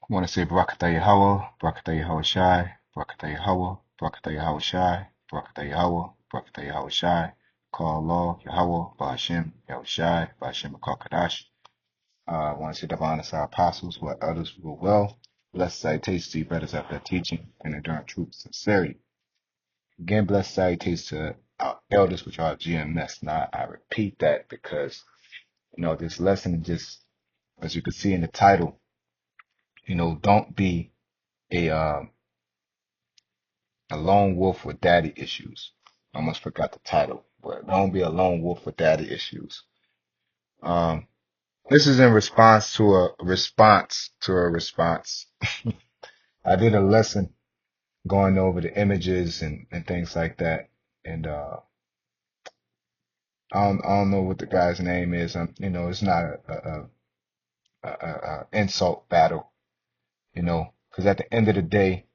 I want to say Barakatah Yahweh, Barakatah Yahweh Shai, Barakatah Yahweh, Barakatah Yahweh Shai, Barakatah Yahweh, Barakatah Yahweh Shai, call Allah, Yahweh, Ba'ashem, Yahweh Shai, Ba'ashem Kadash. I want to say divine to our apostles, what others will well. Blessed salutations to you brothers after teaching and enduring truth sincerity. Again, blessed salutations to our elders, which are GMS. Now, I repeat that because, this lesson just, as you can see in the title, don't be a, a lone wolf with daddy issues. I almost forgot the title, but don't be a lone wolf with daddy issues. Um, this is in response to a response to a response. I did a lesson going over the images and things like that. And, I don't know what the guy's name is. It's not a insult battle, because at the end of the day,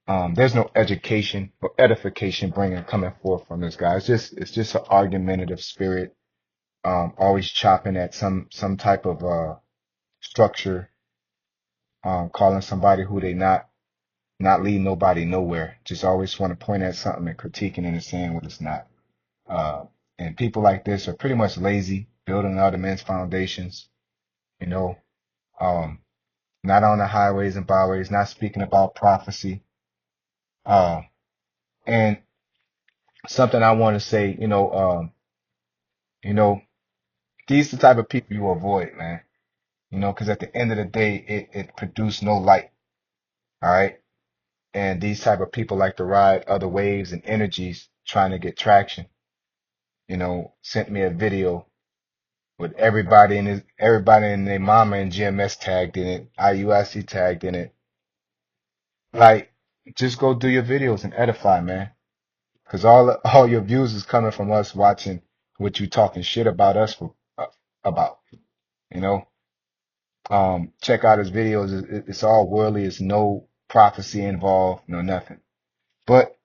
there's no education or edification coming forth from this guy. It's just an argumentative spirit, always chopping at some type of, structure, calling somebody who they not leading nobody nowhere. Just always want to point at something and critiquing it and saying what it's not. Uh, and people like this are pretty much lazy, building other men's foundations, you know, um, not on the highways and byways, not speaking about prophecy. Uh, and something I want to say, you know, these are the type of people you avoid, man, because at the end of the day, it produced no light. All right. And these type of people like to ride other waves and energies trying to get traction. Sent me a video with everybody and their mama and GMS tagged in it, IUIC tagged in it. Like, just go do your videos and edify, man. Cause all your views is coming from us watching what you talking shit about us about, you know. Check out his videos. It's all worldly. It's no prophecy involved, no nothing. But,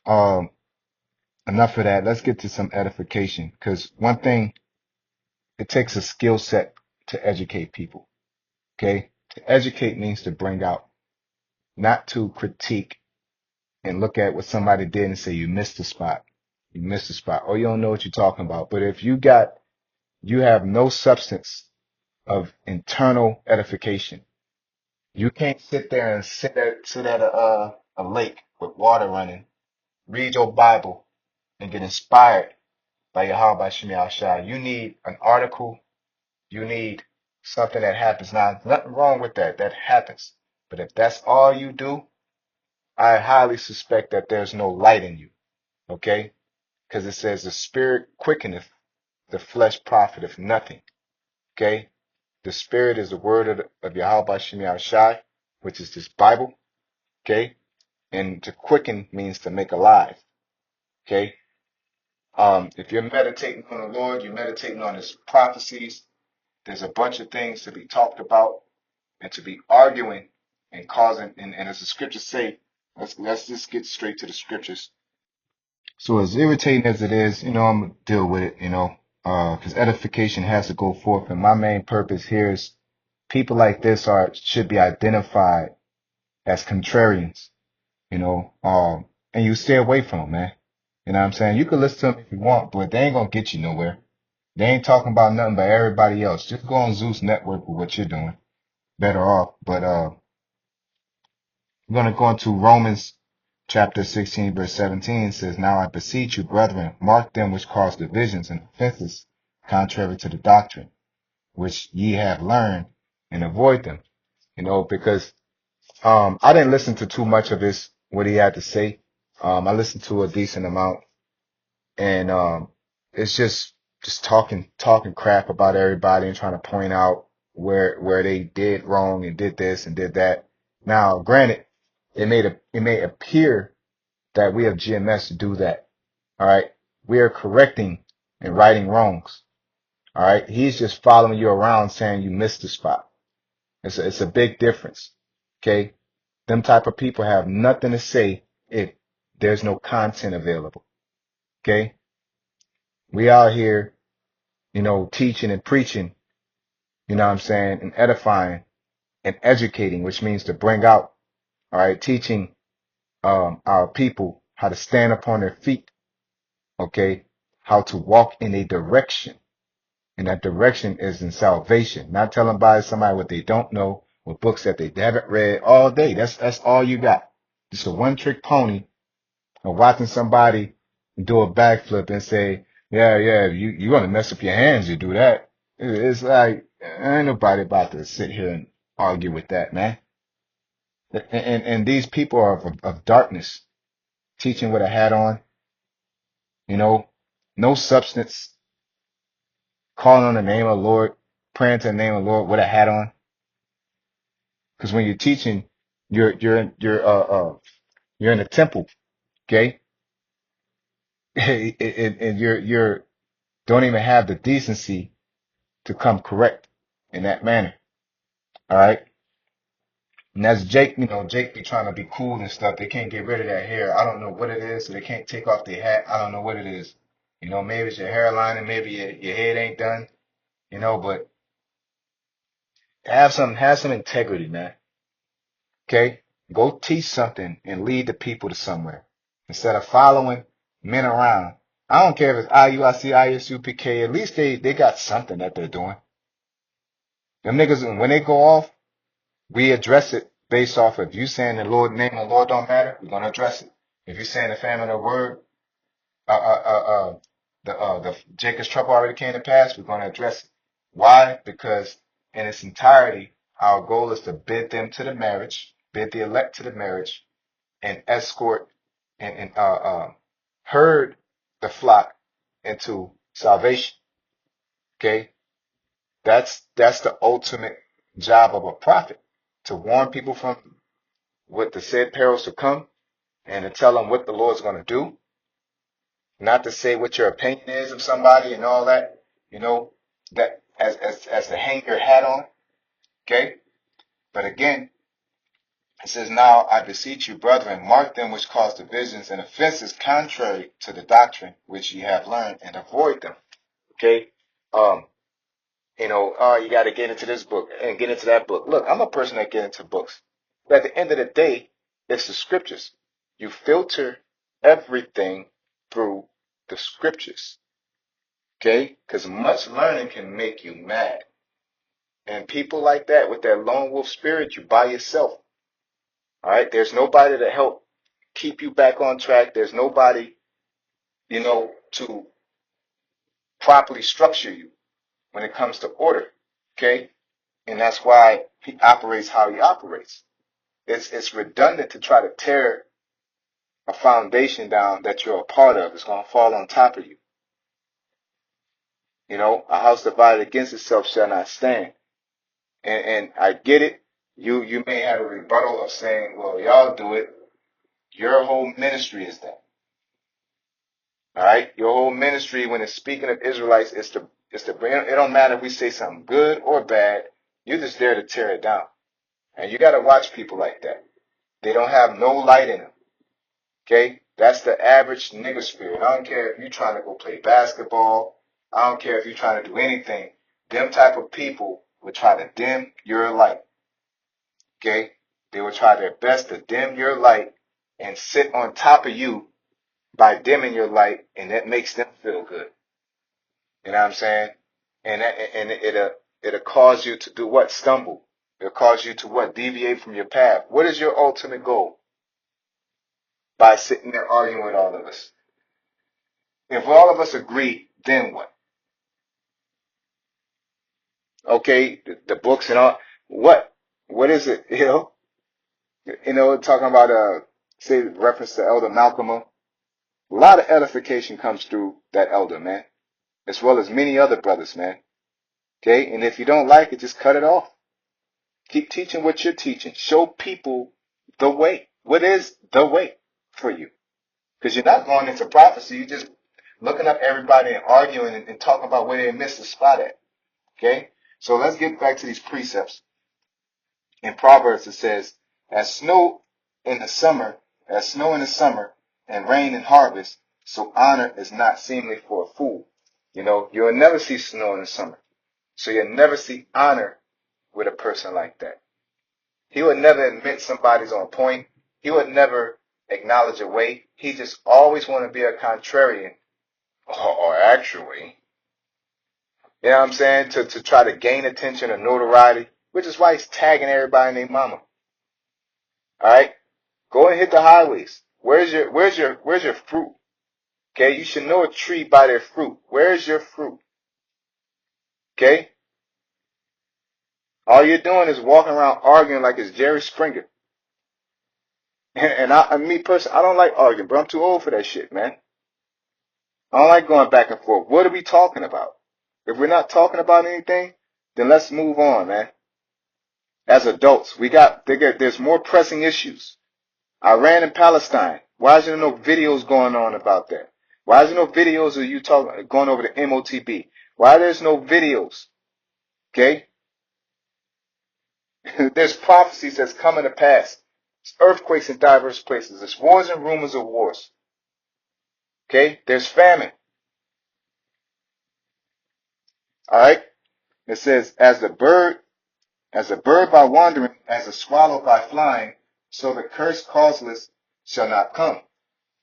um, enough of that. Let's get to some edification. Cause one thing, it takes a skill set to educate people. Okay. To educate means to bring out, not to critique and look at what somebody did and say, you missed the spot. You missed the spot. Or you don't know what you're talking about. But if you have no substance of internal edification, you can't sit there and sit at a lake with water running, read your Bible and get inspired by Yahweh Shemi Shai. You need an article. You need something that happens. Now, there's nothing wrong with that. That happens. But if that's all you do, I highly suspect that there's no light in you. Okay? Because it says the spirit quickeneth, the flesh profiteth nothing. Okay? The spirit is the word of Yahweh Shemi Shai, which is this Bible. Okay? And to quicken means to make alive. Okay? If you're meditating on the Lord, you're meditating on his prophecies, there's a bunch of things to be talked about and to be arguing and causing, and as the scriptures say, let's just get straight to the scriptures. So as irritating as it is, I'm gonna deal with it, because edification has to go forth. And my main purpose here is people like this should be identified as contrarians, and you stay away from them, man. You know what I'm saying? You can listen to them if you want, but they ain't gonna get you nowhere. They ain't talking about nothing but everybody else. Just go on Zeus Network with what you're doing. Better off. But we're gonna go into Romans chapter 16, verse 17. It says, Now I beseech you, brethren, mark them which cause divisions and offenses contrary to the doctrine, which ye have learned, and avoid them. Because I didn't listen to too much of what he had to say. I listened to a decent amount, and it's just talking crap about everybody and trying to point out where they did wrong and did this and did that. Now, granted, it may appear that we have GMS to do that. All right, we are correcting and righting wrongs. All right, he's just following you around saying you missed the spot. It's a big difference. Okay, them type of people have nothing to say if there's no content available. Okay, we out here, teaching and preaching, you know what I'm saying, and edifying. and educating, which means to bring out, all right, teaching our people how to stand upon their feet, okay, how to walk in a direction. And that direction is in salvation, not telling by somebody what they don't know with books that they haven't read all day. That's all you got. Just a one trick pony of watching somebody do a backflip and say, yeah, you're going to mess up your hands. You do that. It's like, ain't nobody about to sit here and argue with that, man. And these people are of darkness, teaching with a hat on, you know, no substance, calling on the name of the Lord, praying to the name of the Lord with a hat on. Because when you're teaching, you're in the temple, okay? And you're don't even have the decency to come correct in that manner. All right. And that's Jake, Jake be trying to be cool and stuff. They can't get rid of that hair. I don't know what it is. So they can't take off their hat. I don't know what it is. Maybe it's your hairline and maybe your head ain't done, but have some integrity, man. Okay. Go teach something and lead the people to somewhere instead of following men around. I don't care if it's IUIC, ISUPK. At least they got something that they're doing. Them niggas, when they go off, we address it based off of you saying the Lord name of the Lord don't matter. We're gonna address it. If you're saying the family of the word, the Jacob's trouble already came to pass, we're gonna address it. Why? Because in its entirety, our goal is to bid them to the marriage, bid the elect to the marriage, and escort and herd the flock into salvation. Okay, that's the ultimate job of a prophet, to warn people from what the said perils to come and to tell them what the Lord's going to do, not to say what your opinion is of somebody and all that, that as to hang your hat on. Okay, but again, it says, now I beseech you, brethren, mark them which cause divisions and offenses contrary to the doctrine which ye have learned, and avoid them. Okay, you got to get into this book and get into that book. Look, I'm a person that get into books. But at the end of the day, it's the scriptures. You filter everything through the scriptures. Okay? Because much learning can make you mad. And people like that with that lone wolf spirit, you by yourself. All right? There's nobody to help keep you back on track. There's nobody, to properly structure you when it comes to order. Okay? And that's why he operates how he operates. It's redundant to try to tear a foundation down that you're a part of. It's going to fall on top of you. A house divided against itself shall not stand. And I get it. You may have a rebuttal of saying, well, y'all do it. Your whole ministry is that. All right? Your whole ministry, when it's speaking of Israelites, is to bring, it don't matter if we say something good or bad. You're just there to tear it down. And you got to watch people like that. They don't have no light in them. Okay? That's the average nigger spirit. I don't care if you're trying to go play basketball. I don't care if you're trying to do anything. Them type of people will try to dim your light. Okay? They will try their best to dim your light and sit on top of you by dimming your light, and that makes them feel good. You know what I'm saying? And it'll cause you to do what? Stumble. It'll cause you to what? Deviate from your path. What is your ultimate goal? By sitting there arguing with all of us. If all of us agree, then what? Okay, the books and all. What? What is it? Talking about say reference to Elder Malcolm. A lot of edification comes through that elder, man, as well as many other brothers, man. Okay, and if you don't like it, just cut it off. Keep teaching what you're teaching. Show people the way. What is the way for you? Because you're not going into prophecy. You're just looking up everybody and arguing and talking about where they missed the spot at. Okay? So let's get back to these precepts. In Proverbs it says, as snow in the summer, and rain in harvest, so honor is not seemly for a fool. You'll never see snow in the summer. So you'll never see honor with a person like that. He would never admit somebody's on point. He would never acknowledge a way. He just always want to be a contrarian. Or actually, you know what I'm saying? To try to gain attention or notoriety, which is why he's tagging everybody and their mama. All right? Go and hit the highways. Where's your fruit? Okay? You should know a tree by their fruit. Where's your fruit? Okay? All you're doing is walking around arguing like it's Jerry Springer. And me personally, I don't like arguing, but I'm too old for that shit, man. I don't like going back and forth. What are we talking about? If we're not talking about anything, then let's move on, man. As adults, there's more pressing issues. Iran and Palestine. Why is there no videos going on about that? Why is there no videos of you going over the MOTB? Why there's no videos? Okay? There's prophecies that's coming to pass. There's earthquakes in diverse places. There's wars and rumors of wars. Okay? There's famine. Alright? It says, as the bird by wandering, as the swallow by flying, so the curse causeless shall not come.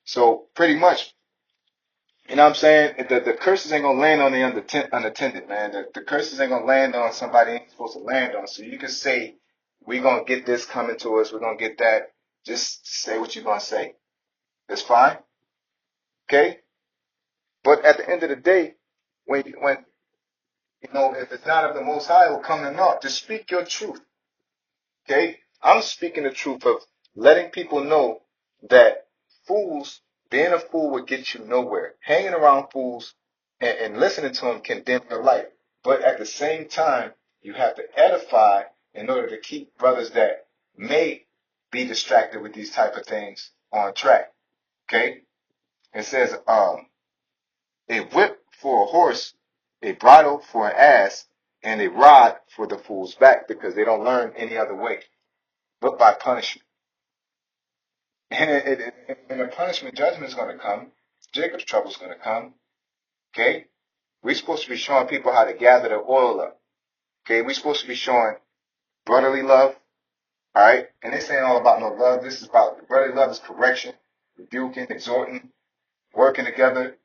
So pretty much, you know what I'm saying? The curses ain't gonna land on the unattended, man. The curses ain't gonna land on somebody ain't supposed to land on. So you can say, we're gonna get this coming to us, we're gonna get that. Just say what you're gonna say. It's fine. Okay? But at the end of the day, when if it's not of the Most High, it will come to naught. Just speak your truth. Okay? I'm speaking the truth of letting people know that being a fool will get you nowhere. Hanging around fools and listening to them can dim your life. But at the same time, you have to edify in order to keep brothers that may be distracted with these type of things on track. Okay? It says, a whip for a horse, a bridle for an ass, and a rod for the fool's back, because they don't learn any other way but by punishment. And the punishment judgment is going to come. Jacob's trouble is going to come. Okay? We're supposed to be showing people how to gather the oil up. Okay? We're supposed to be showing brotherly love. All right? And this ain't all about no love. This is about brotherly love is correction, rebuking, exhorting, working together,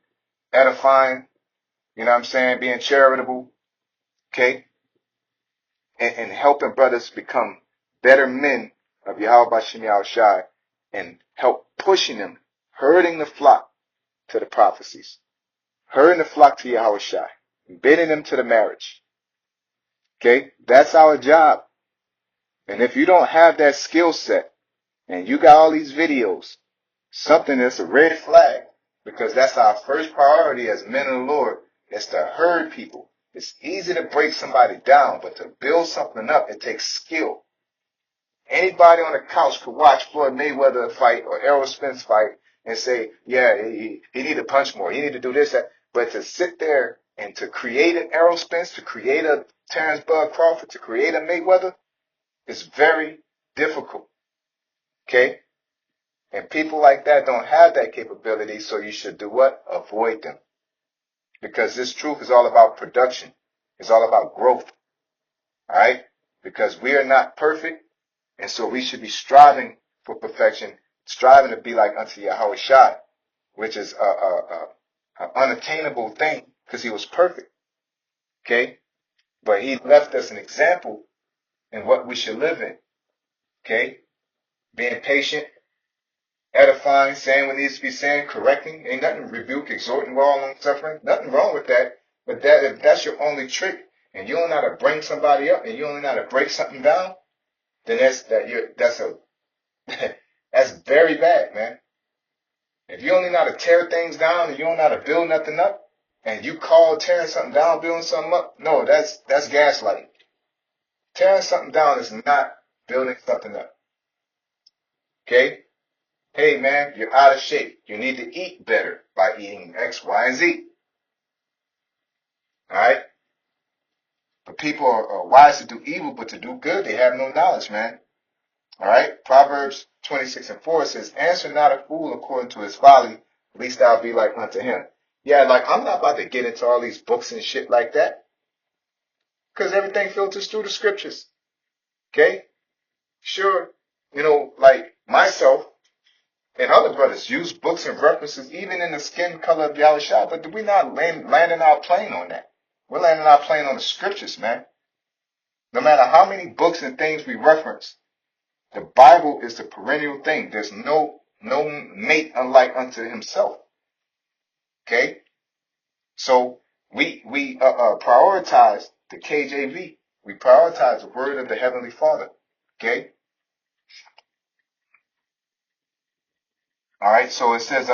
edifying, you know what I'm saying, being charitable. Okay? And helping brothers become better men of Yahweh Bashem Yahushai and help pushing them, herding the flock to the prophecies, herding the flock to Yahushai, bidding them to the marriage. Okay? That's our job. And if you don't have that skill set and you got all these videos, something that's a red flag, because that's our first priority as men of the Lord, is to herd people. It's easy to break somebody down, but to build something up, it takes skill. Anybody on the couch could watch Floyd Mayweather fight or Errol Spence fight and say, yeah, he need to punch more. He need to do this, that. But to sit there and to create an Errol Spence, to create a Terrence Bud Crawford, to create a Mayweather is very difficult. Okay? And people like that don't have that capability, so you should do what? Avoid them. Because this truth is all about production. It's all about growth. All right? Because we are not perfect. And so we should be striving for perfection, striving to be like unto Yahweh Shai, which is an unattainable thing because he was perfect. Okay? But he left us an example in what we should live in. Okay? Being patient, edifying, saying what needs to be said, correcting. Ain't nothing rebuke, exhorting, all long suffering. Nothing wrong with that. But if that's your only trick and you don't know how to bring somebody up and you don't know how to break something down, then that's very bad, man. If you only know how to tear things down and you don't know how to build nothing up, and you call tearing something down, building something up, no, that's gaslighting. Tearing something down is not building something up. Okay? Hey, man, you're out of shape. You need to eat better by eating X, Y, and Z. All right? But people are wise to do evil, but to do good, they have no knowledge, man. All right? Proverbs 26:4 says, answer not a fool according to his folly, least thou be like unto him. Yeah, like I'm not about to get into all these books and shit like that. Because everything filters through the scriptures. Okay? Sure, like myself and other brothers use books and references even in the skin color of Yahushua, but we're not landing our plane on that. We're landing our plane on the scriptures, man. No matter how many books and things we reference, the Bible is the perennial thing. There's no mate unlike unto himself. Okay? So we prioritize the KJV. We prioritize the word of the Heavenly Father. Okay? All right, so it says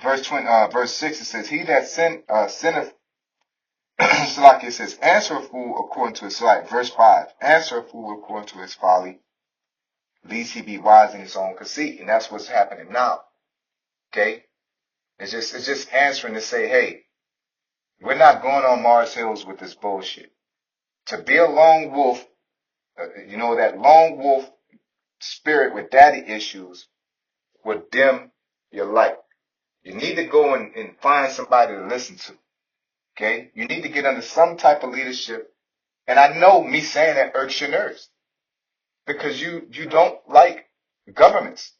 verse 6, it says, he that sinneth, Salaki, it says, answer a fool according to his life. Verse 5, answer a fool according to his folly, lest he be wise in his own conceit. And that's what's happening now. Okay? It's just answering to say, hey, we're not going on Mars Hills with this bullshit. To be a lone wolf, that lone wolf spirit with daddy issues will dim your light. You need to go and find somebody to listen to. Okay? You need to get under some type of leadership. And I know me saying that irks your nerves because you don't like governments.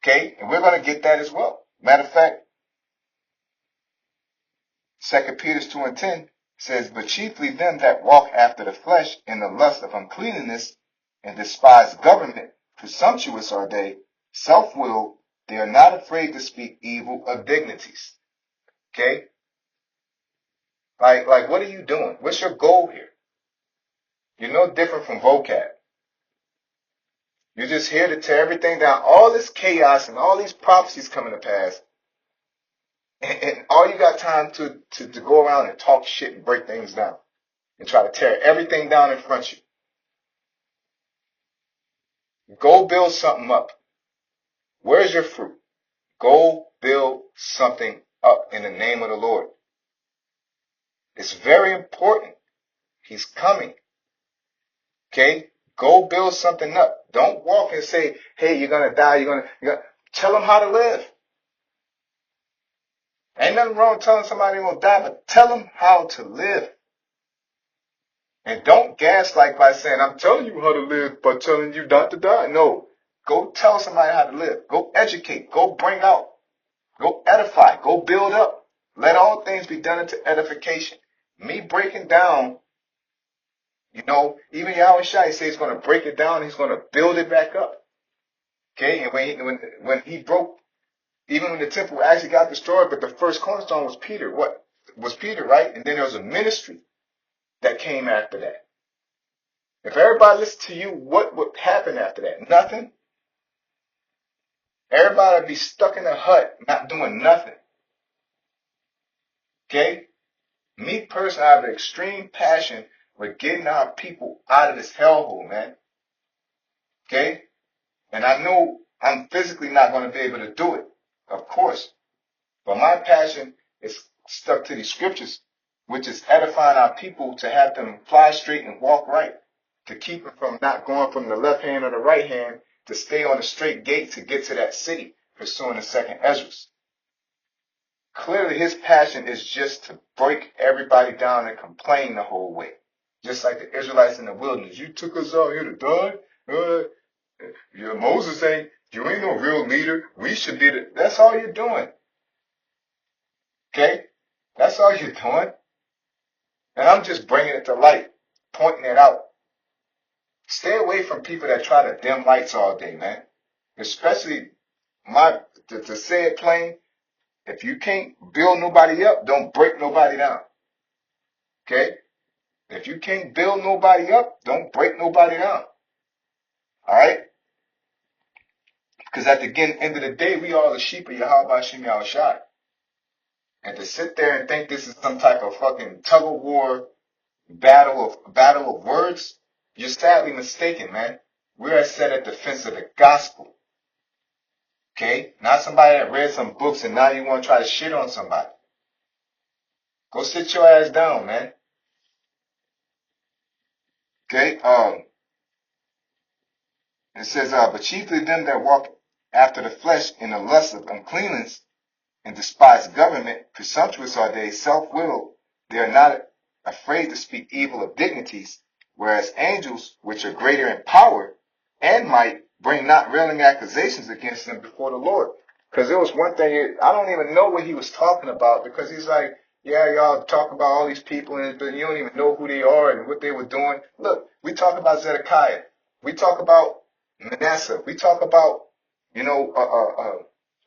Okay? And we're going to get that as well. Matter of fact, 2 Peter 2:10 says, but chiefly them that walk after the flesh in the lust of uncleanness and despise government, presumptuous are they, self-willed, they are not afraid to speak evil of dignities. Okay? Like what are you doing? What's your goal here? You're no different from vocab. You're just here to tear everything down. All this chaos and all these prophecies coming to pass. And all you got time to go around and talk shit and break things down. And try to tear everything down in front of you. Go build something up. Where's your fruit? Go build something up in the name of the Lord. It's very important. He's coming. Okay? Go build something up. Don't walk and say, hey, you're going to die. You're gonna tell them how to live. Ain't nothing wrong with telling somebody they're going to die, but tell them how to live. And don't gaslight by saying, I'm telling you how to live by telling you not to die. No. Go tell somebody how to live. Go educate. Go bring out. Go edify. Go build up. Let all things be done unto edification. Me breaking down, even Yahweh Shai says he's going to break it down. He's going to build it back up. Okay? And when he broke, even when the temple actually got destroyed, but the first cornerstone was Peter. What was Peter, right? And then there was a ministry that came after that. If everybody listened to you, what would happen after that? Nothing. Everybody would be stuck in a hut, not doing nothing. Okay? Me personally, I have an extreme passion with getting our people out of this hellhole, man. Okay? And I know I'm physically not going to be able to do it, of course. But my passion is stuck to these scriptures, which is edifying our people to have them fly straight and walk right, to keep them from not going from the left hand or the right hand, to stay on the straight gate to get to that city, pursuing the second Esdras. Clearly, his passion is just to break everybody down and complain the whole way. Just like the Israelites in the wilderness. You took us out here to die? Moses you ain't no real leader. We should be that's all you're doing. Okay? That's all you're doing. And I'm just bringing it to light, pointing it out. Stay away from people that try to dim lights all day, man. Especially to say it plain, if you can't build nobody up, don't break nobody down. Okay? If you can't build nobody up, don't break nobody down. Alright? Because at the end of the day, we are the sheep of Yahweh Hashem Yahushua. And to sit there and think this is some type of fucking tug of war battle of words, you're sadly mistaken, man. We're set at the fence of the gospel. Okay? Not somebody that read some books and now you want to try to shit on somebody. Go sit your ass down, man. Okay? It says, but chiefly them that walk after the flesh in the lust of uncleanness and despise government, presumptuous are they, self-willed. They are not afraid to speak evil of dignities. Whereas angels, which are greater in power and might, bring not railing accusations against them before the Lord. Because there was one thing, I don't even know what he was talking about, because he's like, yeah, y'all talk about all these people, but you don't even know who they are and what they were doing. Look, we talk about Zedekiah. We talk about Manasseh. We talk about,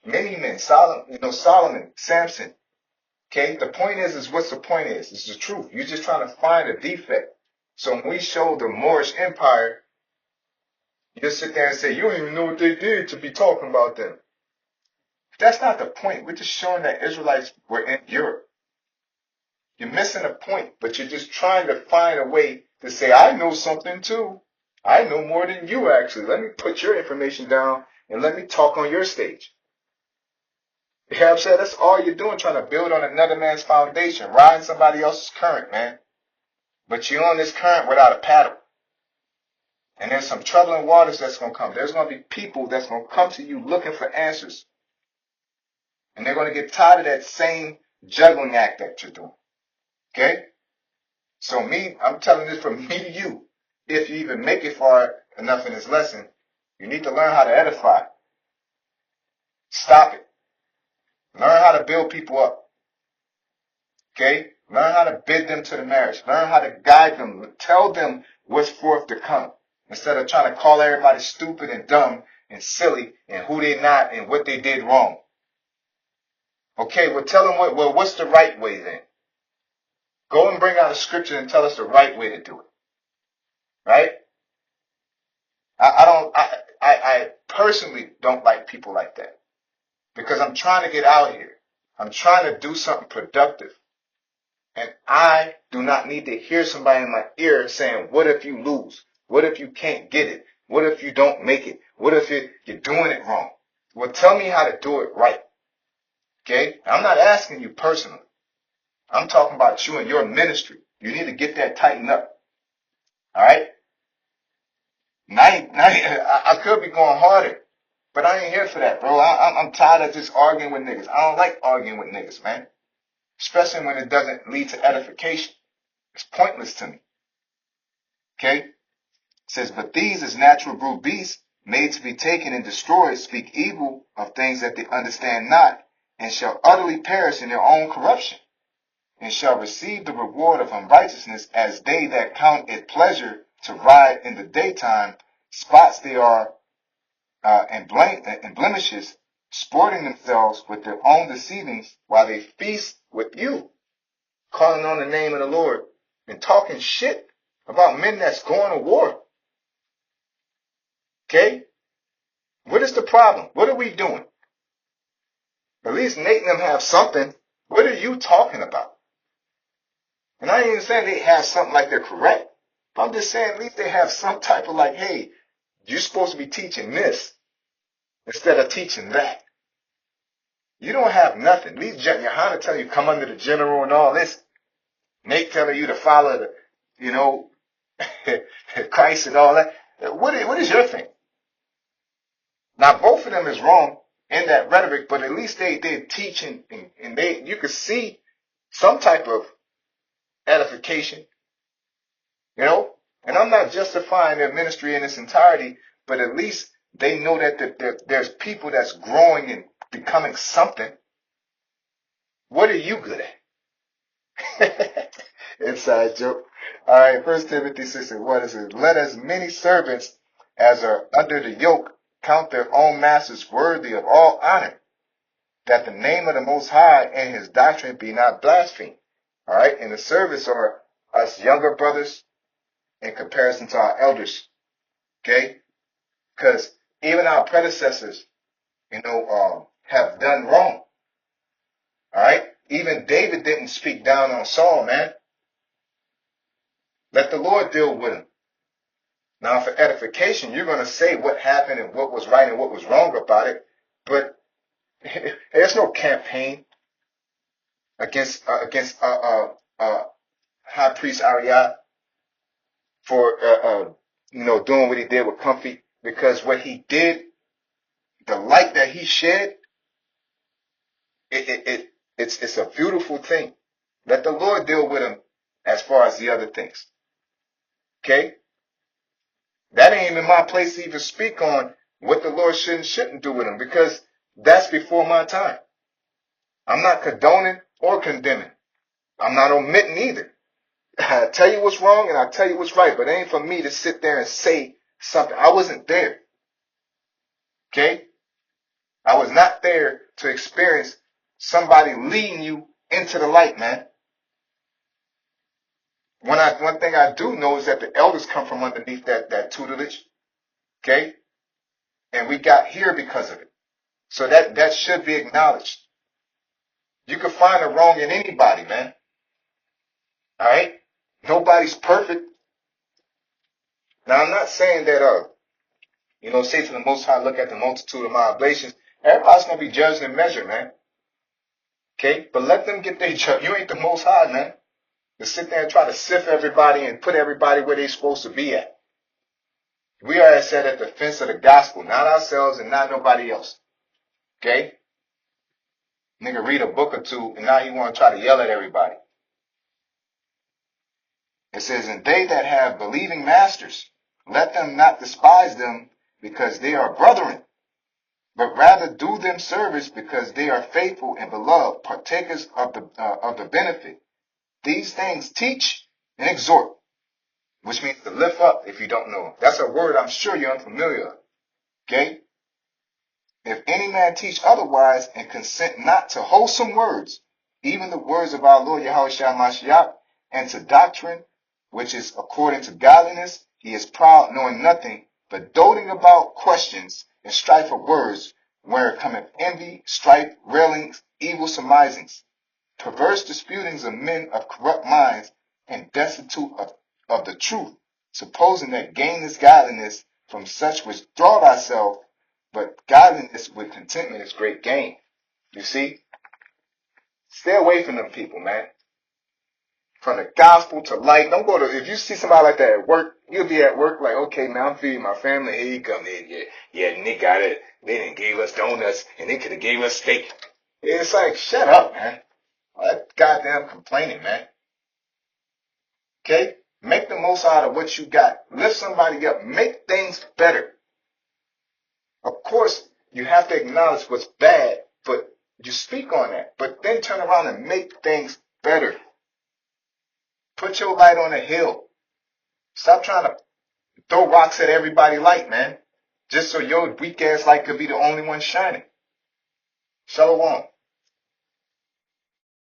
many men, Solomon, Samson. Okay, the point is what's the point is? It's the truth. You're just trying to find a defect. So when we show the Moorish Empire, you sit there and say, you don't even know what they did to be talking about them. That's not the point. We're just showing that Israelites were in Europe. You're missing the point, but you're just trying to find a way to say, I know something too. I know more than you actually. Let me put your information down and let me talk on your stage. You know what I'm saying? That's all you're doing, trying to build on another man's foundation, riding somebody else's current, man. But you're on this current without a paddle. And there's some troubling waters that's going to come. There's going to be people that's going to come to you looking for answers. And they're going to get tired of that same juggling act that you're doing. Okay? So I'm telling this from me to you. If you even make it far enough in this lesson, you need to learn how to edify. Stop it. Learn how to build people up. Okay? Learn how to bid them to the marriage. Learn how to guide them. Tell them what's forth to come. Instead of trying to call everybody stupid and dumb and silly and who they not and what they did wrong. Okay, well tell them what's the right way then? Go and bring out a scripture and tell us the right way to do it. Right? I personally don't like people like that. Because I'm trying to get out here. I'm trying to do something productive. And I do not need to hear somebody in my ear saying, what if you lose? What if you can't get it? What if you don't make it? What if you're doing it wrong? Well, tell me how to do it right. Okay? I'm not asking you personally. I'm talking about you and your ministry. You need to get that tightened up. All right? I could be going harder, but I ain't here for that, bro. I'm tired of just arguing with niggas. I don't like arguing with niggas, man. Especially when it doesn't lead to edification. It's pointless to me. Okay? It says, but these as natural brute beasts, made to be taken and destroyed, speak evil of things that they understand not, and shall utterly perish in their own corruption, and shall receive the reward of unrighteousness, as they that count it pleasure to ride in the daytime, spots they are, and blemishes, sporting themselves with their own deceivings, while they feast with you, calling on the name of the Lord, and talking shit about men that's going to war. Okay? What is the problem? What are we doing? At least Nate and them have something. What are you talking about? And I ain't even saying they have something like they're correct. But I'm just saying at least they have some type of like, hey, you're supposed to be teaching this instead of teaching that. You don't have nothing. At least Johanna telling you come under the general and all this. Nate telling you to follow Christ and all that. What is your thing? Now both of them is wrong in that rhetoric, but at least they're teaching and you could see some type of edification, and I'm not justifying their ministry in its entirety, but at least they know that there's people that's growing and becoming something. What are you good at? Inside joke. All right, 1 Timothy 6:1 says, let as many servants as are under the yoke count their own masters worthy of all honor, that the name of the Most High and his doctrine be not blasphemed. All right, and the service are us younger brothers in comparison to our elders. Okay, because even our predecessors, have done wrong. All right, even David didn't speak down on Saul, man. Let the Lord deal with him. Now, for edification, you're going to say what happened and what was right and what was wrong about it, but there's no campaign against High Priest Ariat for doing what he did with Comfy, because what he did, the light that he shed, it's a beautiful thing. Let the Lord deal with him as far as the other things. Okay? That ain't even my place to even speak on what the Lord should and shouldn't do with them, because that's before my time. I'm not condoning or condemning. I'm not omitting either. I tell you what's wrong and I tell you what's right, but it ain't for me to sit there and say something. I wasn't there. Okay? I was not there to experience somebody leading you into the light, man. One thing I do know is that the elders come from underneath that tutelage. Okay? And we got here because of it. So that should be acknowledged. You can find the wrong in anybody, man. All right? Nobody's perfect. Now, I'm not saying that, say to the Most High, look at the multitude of my oblations. Everybody's going to be judged and measured, man. Okay? But let them get their judge. You ain't the Most High, man. To sit there and try to sift everybody and put everybody where they're supposed to be at. We are set at the fence of the gospel, not ourselves and not nobody else. Okay? Nigga read a book or two and now he want to try to yell at everybody. It says, and they that have believing masters, let them not despise them because they are brethren, but rather do them service because they are faithful and beloved, partakers of the benefit. These things teach and exhort, which means to lift up if you don't know. That's a word I'm sure you're unfamiliar with. Okay? If any man teach otherwise and consent not to wholesome words, even the words of our Lord Yahushua Mashiach, and to doctrine, which is according to godliness, he is proud, knowing nothing, but doting about questions and strife of words, where cometh envy, strife, railings, evil surmisings, perverse disputings of men of corrupt minds, and destitute of the truth, supposing that gain is godliness. From such withdraw thyself, but godliness with contentment is great gain. You see? Stay away from them people, man. From the gospel to light. Don't go to, if you see somebody like that at work, you'll be at work like, okay, now I'm feeding my family. Here you come in. Yeah, and they got it. They didn't give us donuts and they could have gave us steak. It's like, shut up, man. All that goddamn complaining, man. Okay? Make the most out of what you got. Lift somebody up. Make things better. Of course, you have to acknowledge what's bad, but you speak on that. But then turn around and make things better. Put your light on a hill. Stop trying to throw rocks at everybody's light, man. Just so your weak ass light could be the only one shining. Shalom.